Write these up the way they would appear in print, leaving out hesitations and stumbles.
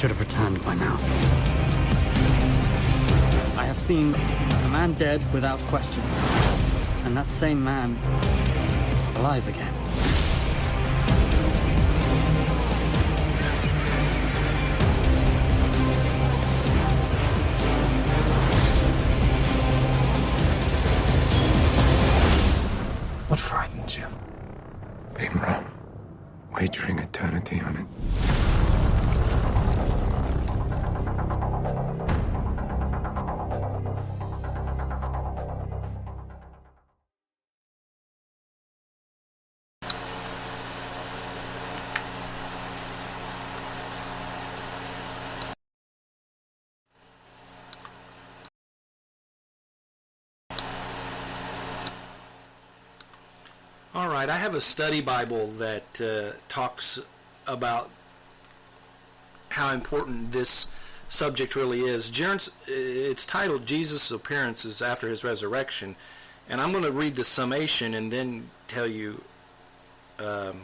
should have returned by now. I have seen a man dead without question, and that same man alive again. What frightens you? Being wrong. Wagering eternity on it. All right, I have a study Bible that talks about how important this subject really is. It's titled Jesus' Appearances After His Resurrection, and I'm going to read the summation and then tell you the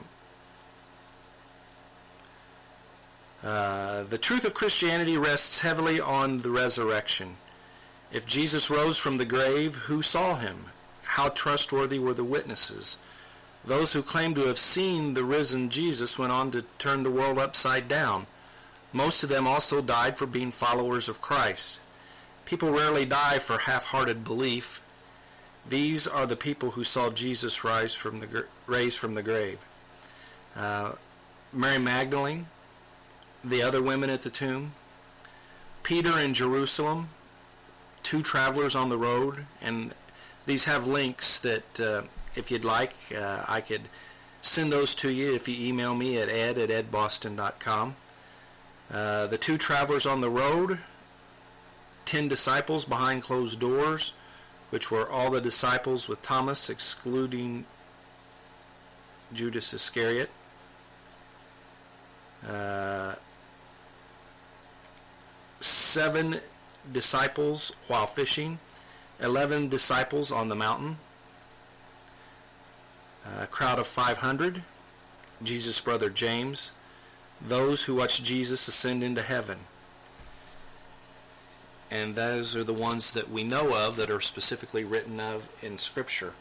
truth of Christianity rests heavily on the resurrection. If Jesus rose from the grave, who saw him? How trustworthy were the witnesses? Those who claim to have seen the risen Jesus went on to turn the world upside down. Most of them also died for being followers of Christ. People rarely die for half-hearted belief. These are the people who saw Jesus raised from the grave. Mary Magdalene, the other women at the tomb, Peter in Jerusalem, two travelers on the road, and these have links that if you'd like, I could send those to you if you email me at ed@edboston.com. The two travelers on the road, 10 disciples behind closed doors, which were all the disciples with Thomas, excluding Judas Iscariot. 7 disciples while fishing, 11 disciples on the mountain, a crowd of 500, Jesus' brother James, those who watched Jesus ascend into heaven. And those are the ones that we know of that are specifically written of in Scripture.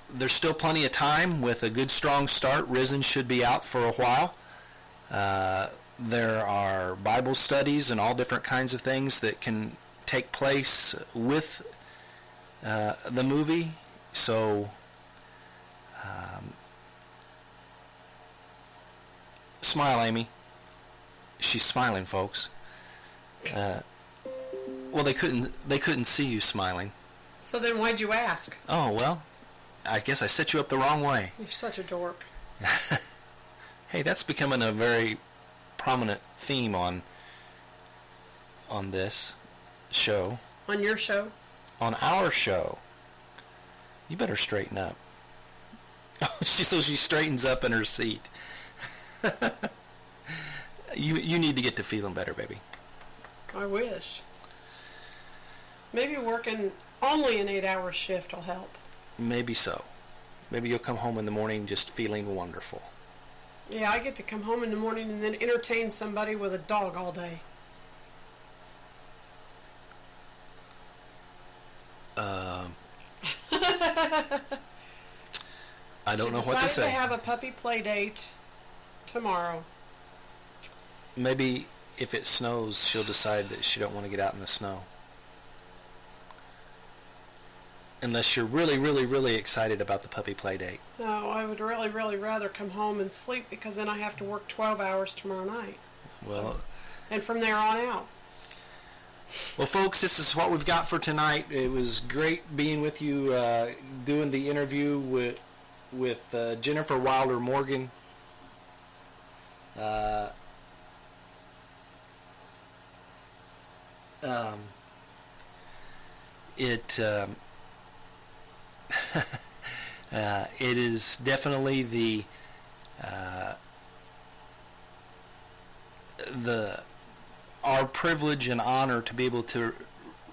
There's still plenty of time with a good strong start. Risen should be out for a while. There are Bible studies and all different kinds of things that can take place with the movie. So smile, Amy. She's smiling, folks. Well, they couldn't see you smiling. So then why'd you ask? Oh, well, I guess I set you up the wrong way. You're such a dork. Hey, that's becoming a very prominent theme on this show. On your show? On our show. You better straighten up. So she straightens up in her seat. You need to get to feeling better, baby. I wish. Maybe working only an 8-hour shift will help. Maybe so. Maybe you'll come home in the morning just feeling wonderful. Yeah, I get to come home in the morning and then entertain somebody with a dog all day. I don't know what to say. She decided to have a puppy play date tomorrow. Maybe if it snows, she'll decide that she don't want to get out in the snow. Unless you're really, really, really excited about the puppy play date. No, I would really, really rather come home and sleep because then I have to work 12 hours tomorrow night. Well, and from there on out. Well, folks, this is what we've got for tonight. It was great being with you, doing the interview with Jennifer Wilder Morgan. It is definitely our privilege and honor to be able to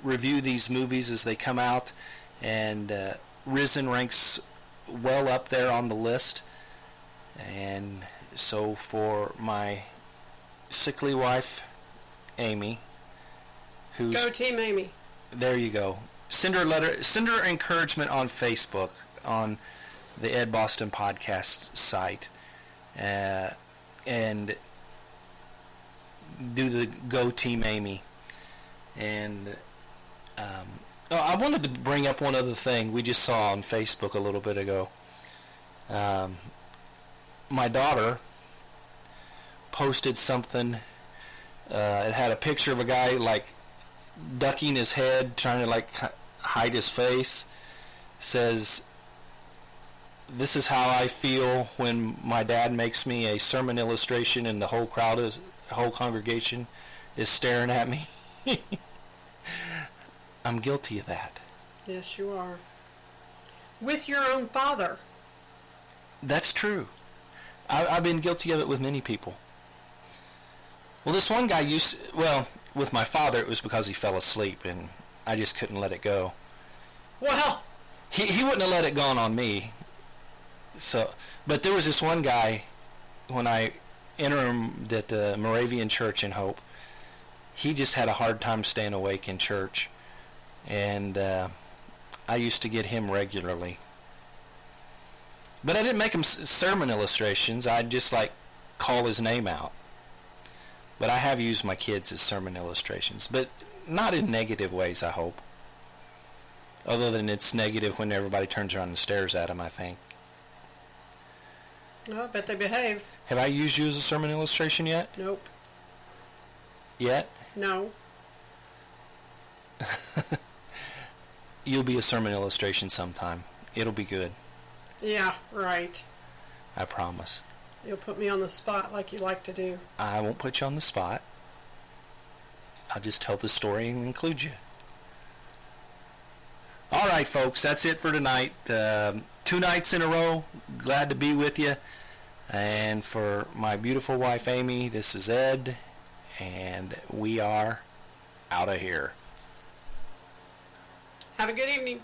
review these movies as they come out, and Risen ranks well up there on the list. And so for my sickly wife, Amy, who's... Go Team Amy. There you go. Send her a letter. Send her encouragement on Facebook, on the Ed Boston podcast site. And do the Go Team Amy. And I wanted to bring up one other thing we just saw on Facebook a little bit ago. My daughter posted something. It had a picture of a guy like ducking his head, trying to like hide his face. It says, "This is how I feel when my dad makes me a sermon illustration and the whole congregation is staring at me." I'm guilty of that. Yes, you are. With your own father. That's true. I've been guilty of it with many people. Well, this one guy with my father, it was because he fell asleep, and I just couldn't let it go. Well, he wouldn't have let it go on me. So, but there was this one guy when I interimed at the Moravian Church in Hope. He just had a hard time staying awake in church, and I used to get him regularly. But I didn't make him sermon illustrations. I'd just like call his name out. But I have used my kids as sermon illustrations, but not in negative ways, I hope. Other than it's negative when everybody turns around and stares at them, I think. I bet they behave. Have I used you as a sermon illustration yet? Nope. Yet? No. You'll be a sermon illustration sometime. It'll be good. Yeah, right. I promise. You'll put me on the spot like you like to do. I won't put you on the spot. I'll just tell the story and include you. All right, folks, that's it for tonight. 2 nights in a row. Glad to be with you. And for my beautiful wife, Amy, this is Ed, and we are out of here. Have a good evening.